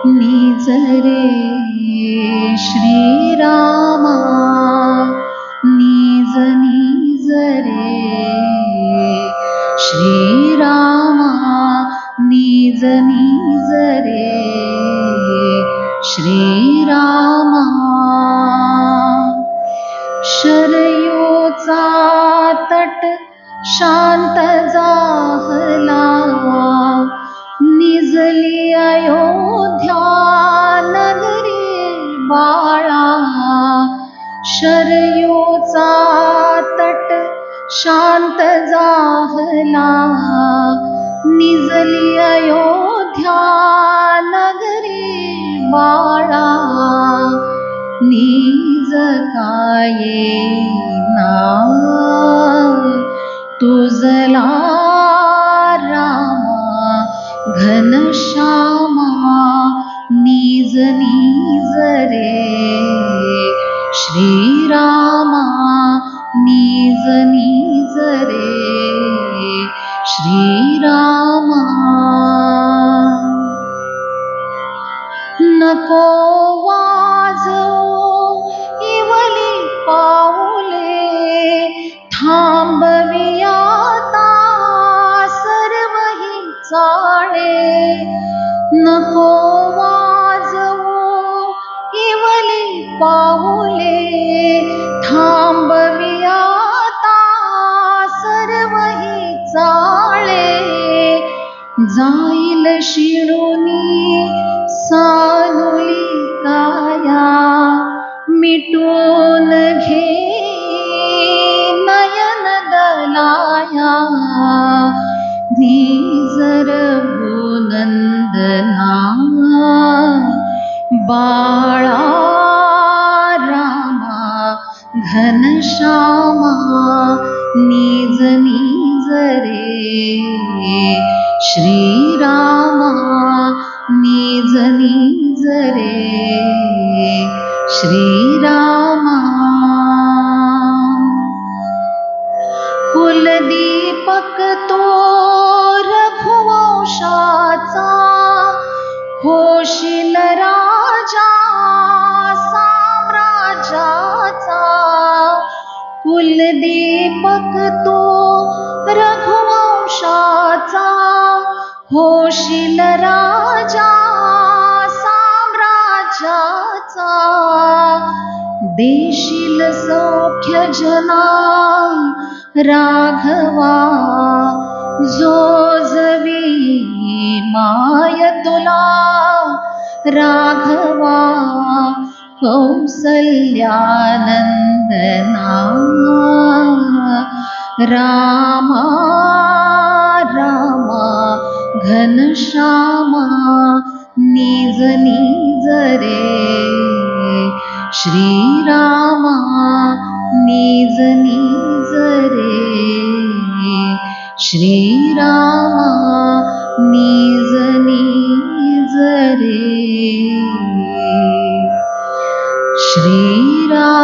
निज रे श्रीरामा, निज निज रे श्रीरामा, निज निज रे श्रीरामा. शरयूचा तट शांत जाहला, निजली अयोध्या नगरी बाळा. शरयूचा तट शांत जाहला, निजली अयोध्या नगरी बाळा. निज काये ना तुझला रामा घनश्यामा, निज निज रे श्रीरामा, निज निज रे श्रीरामा. नको वाजवू इवली पाऊले, थांबवियाता सर्वही चाळे. नको वाजवू इवली पाऊले, थांबवियाता सर्वही चाळे. जाईल शिणुनी सानुली काया, मिटून घे नयन दलाया. निजर नंदना बाळा रामा घनश्यामा, निज निज रे श्रीरामा, निज निज रे श्रीरामा. कुलदीपक तो रघुवंशाचा, होशील राजा साम्राज्याचा. कुलदीपक तो रघुवंशाचा, होशील राजा साम्राज्याचा. देशील सौख्य जना राघवा, जो जवी माय तुला राघवा. कौसल्यानंदना रामा रामा घनश्यामा, निज निज रे श्रीरामा, निज निज रे श्रीरामा, निज निज रे श्रीरामा.